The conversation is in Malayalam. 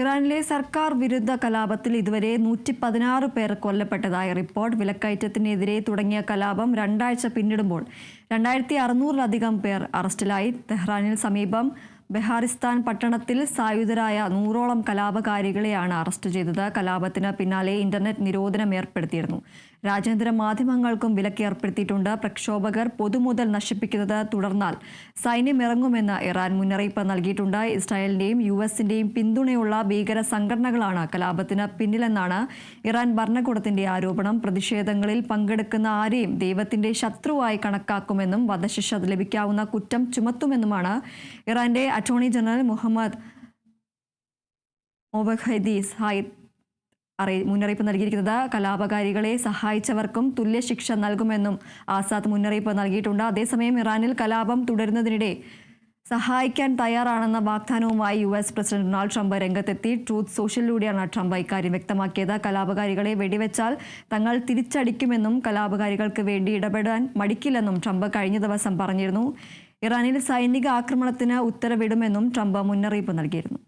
ഇറാനിലെ സർക്കാർ വിരുദ്ധ കലാപത്തിൽ ഇതുവരെ 116 പേർ കൊല്ലപ്പെട്ടതായി റിപ്പോർട്ട്. വിലക്കയറ്റത്തിനെതിരെ തുടങ്ങിയ കലാപം രണ്ടാഴ്ച പിന്നിടുമ്പോൾ 2600-ലധികം പേർ അറസ്റ്റിലായി. തെഹ്റാനിന് സമീപം ബെഹാറിസ്ഥാൻ പട്ടണത്തിൽ സായുധരായ 100ഓളം കലാപകാരികളെയാണ് അറസ്റ്റ് ചെയ്തത്. കലാപത്തിന് പിന്നാലെ ഇന്റർനെറ്റ് നിരോധനം ഏർപ്പെടുത്തിയിരുന്നു. രാജ്യാന്തര മാധ്യമങ്ങൾക്കും വിലക്ക് ഏർപ്പെടുത്തിയിട്ടുണ്ട്. പ്രക്ഷോഭകർ പൊതുമുതൽ നശിപ്പിക്കുന്നത് തുടർന്നാൽ സൈന്യം ഇറങ്ങുമെന്ന് ഇറാൻ മുന്നറിയിപ്പ് നൽകിയിട്ടുണ്ട്. ഇസ്രായേലിന്റെയും US-ന്റെയും പിന്തുണയുള്ള ഭീകര സംഘടനകളാണ് കലാപത്തിന് പിന്നിലെന്നാണ് ഇറാൻ ഭരണകൂടത്തിന്റെ ആരോപണം. പ്രതിഷേധങ്ങളിൽ പങ്കെടുക്കുന്ന ആരെയും ദൈവത്തിന്റെ ശത്രുവായി കണക്കാക്കുമെന്നും വധശിക്ഷ ലഭിക്കാവുന്ന കുറ്റം ചുമത്തുമെന്നുമാണ് ഇറാന്റെ അറ്റോർണി ജനറൽ മുഹമ്മദ് മൊവഹദി സായിദ് മുന്നറിയിപ്പ് നൽകിയിരിക്കുന്നത്. കലാപകാരികളെ സഹായിച്ചവർക്കും തുല്യശിക്ഷ നൽകുമെന്നും ആസാദ് മുന്നറിയിപ്പ് നൽകിയിട്ടുണ്ട്. അതേസമയം ഇറാനിൽ കലാപം തുടരുന്നതിനിടെ സഹായിക്കാൻ തയ്യാറാണെന്ന വാഗ്ദാനവുമായി US പ്രസിഡന്റ് ഡൊണാൾഡ് ട്രംപ് രംഗത്തെത്തി. ട്രൂത്ത് സോഷ്യലിലൂടെയാണ് ട്രംപ് ഇക്കാര്യം വ്യക്തമാക്കിയത്. കലാപകാരികളെ വെടിവെച്ചാൽ തങ്ങൾ തിരിച്ചടിക്കുമെന്നും കലാപകാരികൾക്ക് വേണ്ടി ഇടപെടാൻ മടിക്കില്ലെന്നും ട്രംപ് കഴിഞ്ഞ ദിവസം പറഞ്ഞിരുന്നു. ഇറാനിൽ സൈനിക ആക്രമണത്തിന് ഉത്തരവിടുമെന്നും ട്രംപ് മുന്നറിയിപ്പ് നൽകിയിരുന്നു.